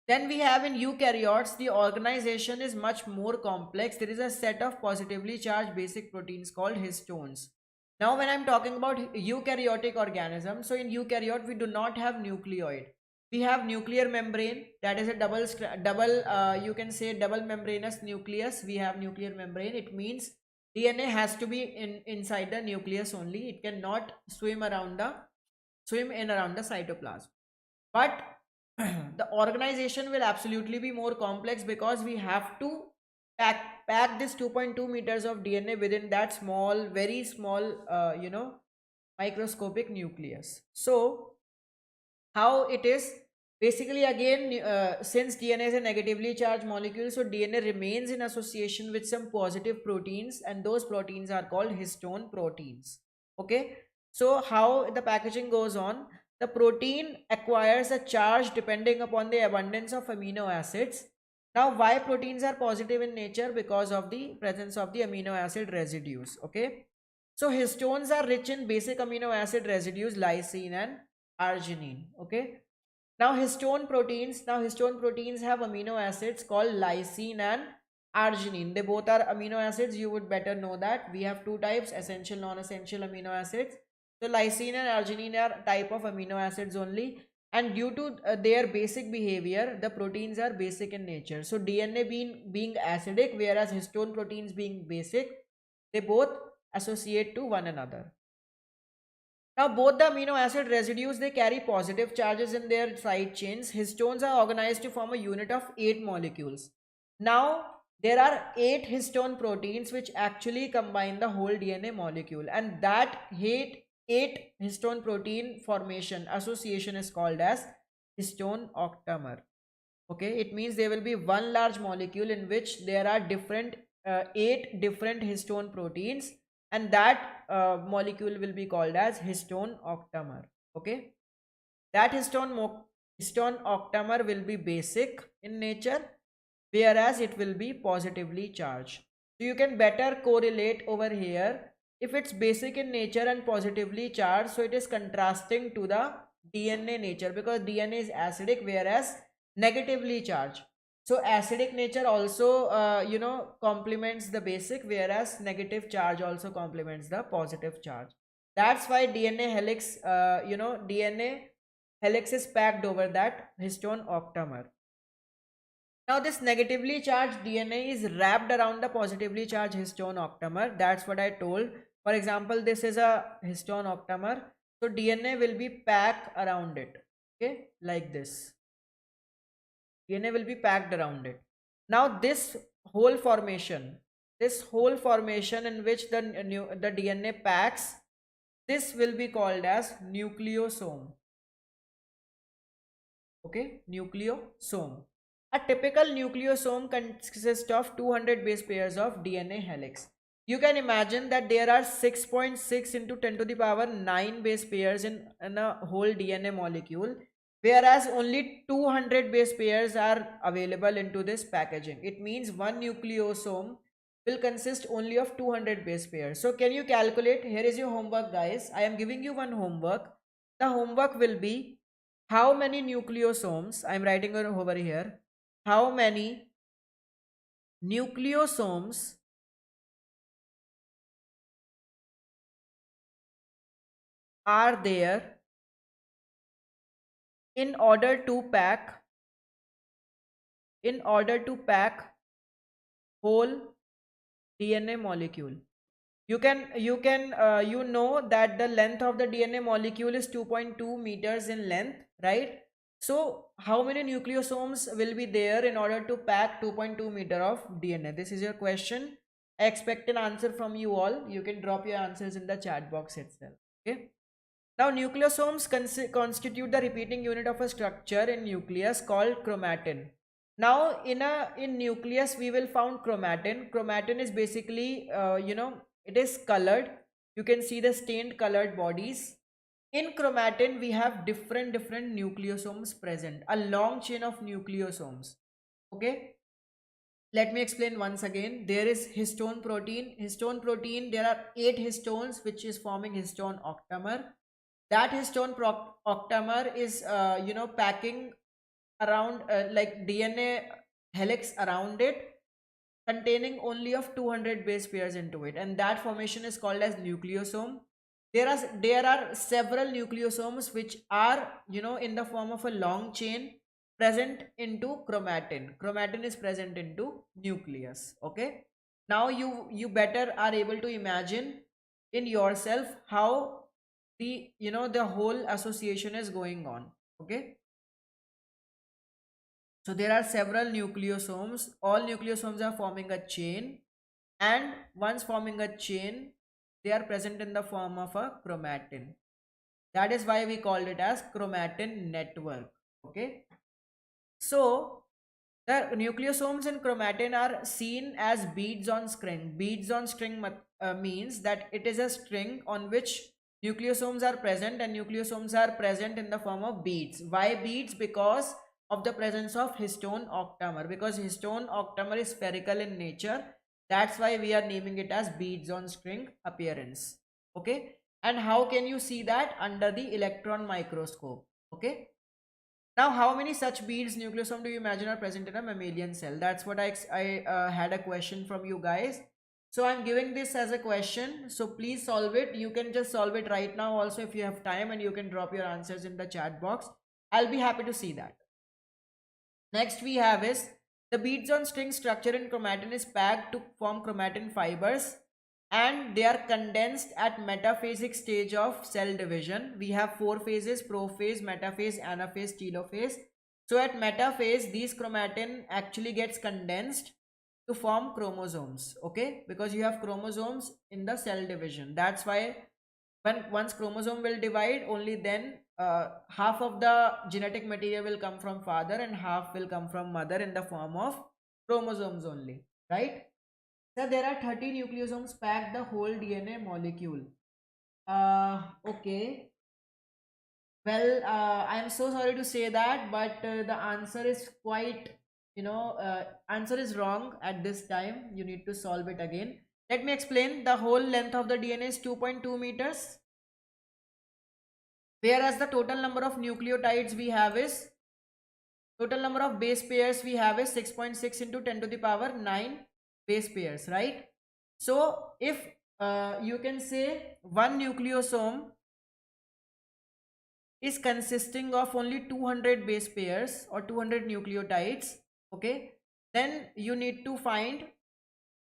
Then we have in eukaryotes, the organization is much more complex. There is a set of positively charged basic proteins called histones. Now, when I'm talking about eukaryotic organisms, so in eukaryote, we do not have nucleoid. We have nuclear membrane, that is a you can say double membranous nucleus. We have nuclear membrane. It means DNA has to be inside the nucleus only. It cannot swim in around the cytoplasm. But the organization will absolutely be more complex, because we have to pack this 2.2 meters of DNA within that small, very small, microscopic nucleus. So how it is, basically again, since DNA is a negatively charged molecule, so DNA remains in association with some positive proteins, and those proteins are called histone proteins. Okay, so how the packaging goes on, the protein acquires a charge depending upon the abundance of amino acids. Now why proteins are positive in nature? Because of the presence of the amino acid residues. Okay, so histones are rich in basic amino acid residues, lysine and arginine. Okay, now histone proteins have amino acids called lysine and arginine. They both are amino acids. You would better know that we have two types, essential, non-essential amino acids. So lysine and arginine are type of amino acids only, and due to their basic behavior, the proteins are basic in nature. So DNA being acidic, whereas histone proteins being basic, they both associate to one another. Now both the amino acid residues, they carry positive charges in their side chains. Histones are organized to form a unit of 8 molecules. Now there are 8 histone proteins which actually combine the whole DNA molecule, and that 8 histone protein formation association is called as histone octamer. Okay, it means there will be one large molecule in which there are 8 different histone proteins, and that molecule will be called as histone octamer. Okay, that histone octamer will be basic in nature, whereas it will be positively charged. So you can better correlate over here. If it's basic in nature and positively charged, so it is contrasting to the DNA nature, because DNA is acidic, whereas negatively charged. So acidic nature also complements the basic, whereas negative charge also complements the positive charge. That's why DNA helix is packed over that histone octamer. Now this negatively charged DNA is wrapped around the positively charged histone octamer. That's what I told. For example, this is a histone octamer. So DNA will be packed around it. Okay, like this. DNA will be packed around it. Now whole formation, this whole formation in which the DNA packs, this will be called as nucleosome. Okay, nucleosome. A typical nucleosome consists of 200 base pairs of DNA helix. You can imagine that there are 6.6 into 10 to the power 9 base pairs in a whole DNA molecule, whereas only 200 base pairs are available into this packaging. It means one nucleosome will consist only of 200 base pairs. So can you calculate? Here is your homework, guys. I am giving you one homework. The homework will be how many nucleosomes, I am writing over here, how many nucleosomes are there in order to pack whole DNA molecule. You know that the length of the DNA molecule is 2.2 meters in length, right? So how many nucleosomes will be there in order to pack 2.2 meter of DNA? This is your question. I expect an answer from you all. You can drop your answers in the chat box itself. Okay. Now nucleosomes constitute the repeating unit of a structure in nucleus called chromatin. Now in nucleus we will found chromatin. Chromatin is basically it is colored. You can see the stained colored bodies. In chromatin we have different nucleosomes present, a long chain of nucleosomes. Okay, let me explain once again. There is histone protein. Histone protein, there are 8 histones which is forming histone octamer. That histone octamer is packing around like DNA helix around it, containing only of 200 base pairs into it, and that formation is called as nucleosome. There are several nucleosomes which are in the form of a long chain present into chromatin. Chromatin is present into nucleus. Okay, now you better are able to imagine in yourself how the whole association is going on. Okay, so there are several nucleosomes. All nucleosomes are forming a chain, and once forming a chain, they are present in the form of a chromatin. That is why we called it as chromatin network. Okay, so the nucleosomes in chromatin are seen as beads on string. Beads on string means that it is a string on which nucleosomes are present, and nucleosomes are present in the form of beads. Why beads? Because of the presence of histone octamer. Because histone octamer is spherical in nature, that's why we are naming it as beads on string appearance. Okay, and how can you see that? Under the electron microscope. Okay, now, how many such beads nucleosome do you imagine are present in a mammalian cell? That's what I had a question from you guys. So I'm giving this as a question. So please solve it. You can just solve it right now also if you have time, and you can drop your answers in the chat box. I'll be happy to see that. Next we have is the beads on string structure in chromatin is packed to form chromatin fibers, and they are condensed at metaphasic stage of cell division. We have 4 phases: prophase, metaphase, anaphase, telophase. So at metaphase these chromatin actually gets condensed to form chromosomes. Okay, because you have chromosomes in the cell division. That's why when once chromosome will divide, only then half of the genetic material will come from father and half will come from mother in the form of chromosomes only, right? So there are 30 nucleosomes pack the whole DNA molecule. Okay, well, I am so sorry to say that, but the answer is quite, answer is wrong at this time. You need to solve it again. Let me explain. The whole length of the DNA is 2.2 meters, whereas the total number of nucleotides we have is, total number of base pairs we have is 6.6 into 10 to the power 9 base pairs, right? So if you can say one nucleosome is consisting of only 200 base pairs or 200 nucleotides, okay, then you need to find,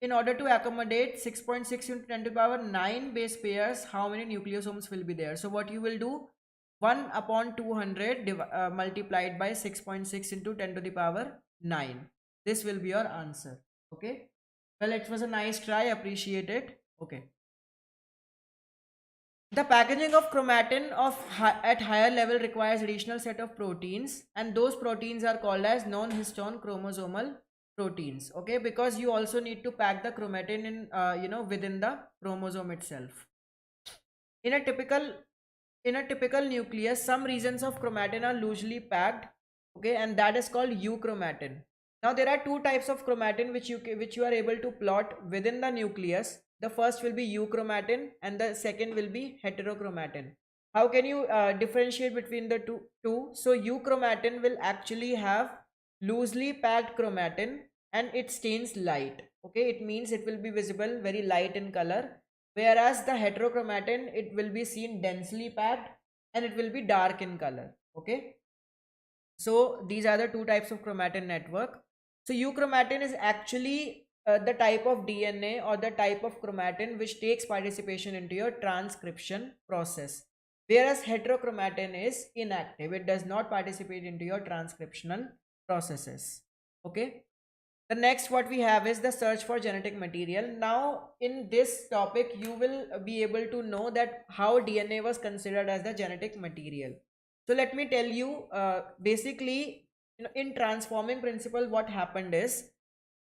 in order to accommodate 6.6 into 10 to the power 9 base pairs, how many nucleosomes will be there. So what you will do, 1 upon 200 multiplied by 6.6 into 10 to the power 9. This will be your answer. Okay, well, it was a nice try, appreciate it. Okay, The packaging of chromatin at higher level requires additional set of proteins, and those proteins are called as non-histone chromosomal proteins. Okay, because you also need to pack the chromatin in, within the chromosome itself. In a typical nucleus, some regions of chromatin are loosely packed, okay, and that is called euchromatin. Now there are two types of chromatin which you are able to plot within the nucleus. The first will be euchromatin and the second will be heterochromatin. How can you differentiate between the two? So euchromatin will actually have loosely packed chromatin and it stains light. Okay, it means it will be visible very light in color, whereas the heterochromatin, it will be seen densely packed and it will be dark in color. Okay, so these are the two types of chromatin network. So euchromatin is actually the type of DNA or the type of chromatin which takes participation into your transcription process, whereas heterochromatin is inactive, it does not participate into your transcriptional processes. Okay, the next what we have is the search for genetic material. Now in this topic you will be able to know that how DNA was considered as the genetic material. So let me tell you, basically, in transforming principle what happened is,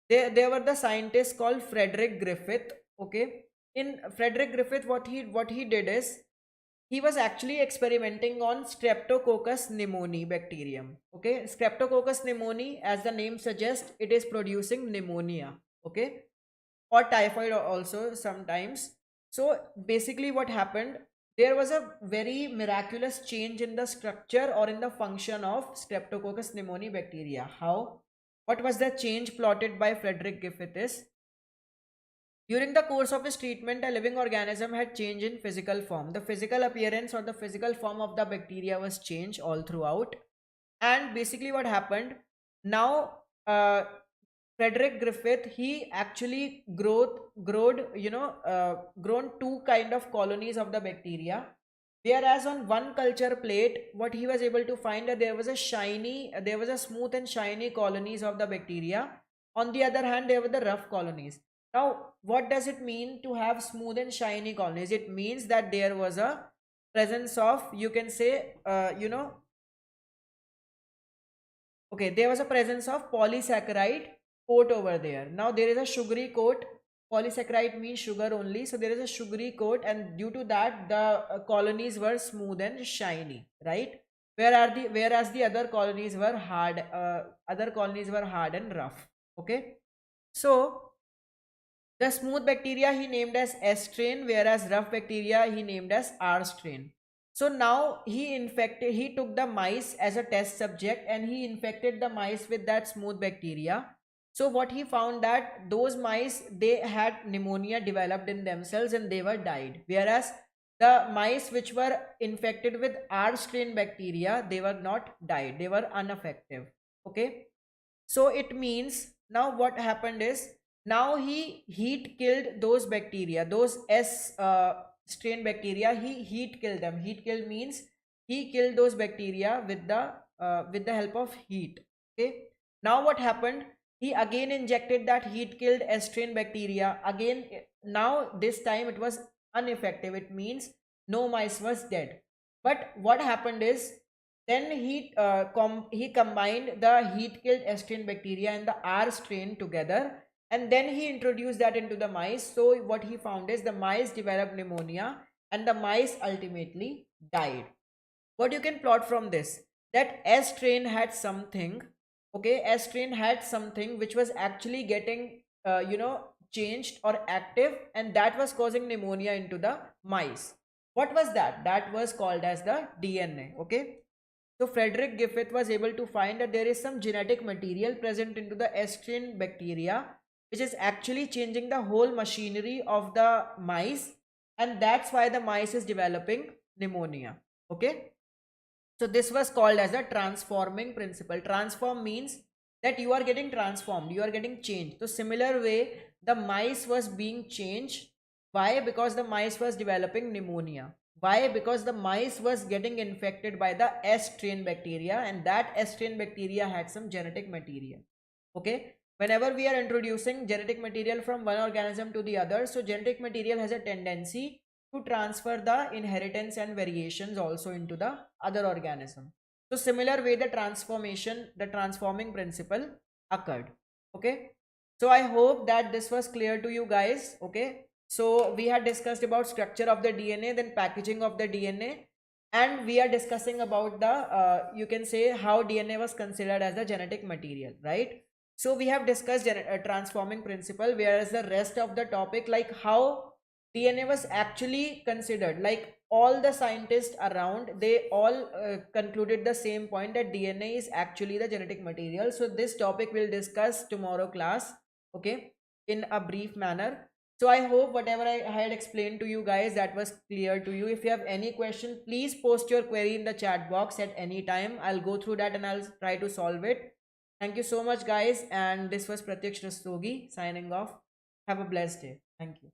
there were the scientists called Frederick Griffith. Okay, in Frederick Griffith, what he did is, he was actually experimenting on Streptococcus pneumoniae bacterium. Okay, Streptococcus pneumoniae, as the name suggests, it is producing pneumonia. Okay, or typhoid also sometimes. So basically what happened, there was a very miraculous change in the structure or in the function of Streptococcus pneumoniae bacteria. How? What was the change plotted by Frederick Griffith is, during the course of his treatment, a living organism had changed in physical form. The physical appearance or the physical form of the bacteria was changed all throughout. And basically, what happened now? Frederick Griffith, he actually grown two kind of colonies of the bacteria. Whereas on one culture plate, what he was able to find, that there was a smooth and shiny colonies of the bacteria. On the other hand, there were the rough colonies. Now, what does it mean to have smooth and shiny colonies? It means that there was a presence of, you can say, okay, there was a presence of polysaccharide coat over there. Now there is a sugary coat. Polysaccharide means sugar only. So there is a sugary coat, and due to that, the colonies were smooth and shiny, right? Whereas the other colonies were hard. Other colonies were hard and rough. Okay. So the smooth bacteria he named as S strain, whereas rough bacteria he named as R strain. So now he took the mice as a test subject and he infected the mice with that smooth bacteria. So what he found, that those mice, they had pneumonia developed in themselves and they were died. Whereas the mice which were infected with R strain bacteria, they were not died, they were ineffective. Okay. So it means, now what happened is, now he heat killed those bacteria, those S strain bacteria. He heat killed them. Heat killed means he killed those bacteria with the help of heat. Okay. Now what happened? He again injected that heat killed S strain bacteria again. Now this time it was ineffective. It means no mice was dead. But what happened is, then he combined the heat killed S strain bacteria and the R strain together, and then he introduced that into the mice. So what he found is, the mice developed pneumonia and the mice ultimately died. What you can plot from this, that S strain had something, okay, S strain had something which was actually getting changed or active, and that was causing pneumonia into the mice. What was that? That was called as the DNA. Okay. So Frederick Griffith was able to find that there is some genetic material present into the S strain bacteria, which is actually changing the whole machinery of the mice, and that's why the mice is developing pneumonia. Okay. So this was called as a transforming principle. Transform means that you are getting transformed, you are getting changed. So similar way, the mice was being changed. Why? Because the mice was developing pneumonia. Why? Because the mice was getting infected by the S strain bacteria, and that S strain bacteria had some genetic material. Okay. Whenever we are introducing genetic material from one organism to the other, so genetic material has a tendency to transfer the inheritance and variations also into the other organism. So similar way the transforming principle occurred. Okay. So I hope that this was clear to you guys. Okay. So we had discussed about structure of the DNA, then packaging of the DNA, and we are discussing about the you can say how DNA was considered as the genetic material, right? So we have discussed transforming principle, whereas the rest of the topic, like how DNA was actually considered, like all the scientists around, they all concluded the same point that DNA is actually the genetic material. So this topic we'll discuss tomorrow class, okay, in a brief manner. So I hope whatever I had explained to you guys, that was clear to you. If you have any question, please post your query in the chat box at any time. I'll go through that and I'll try to solve it. Thank you so much guys, and this was Pratyaksh Rastogi signing off. Have a blessed day. Thank you.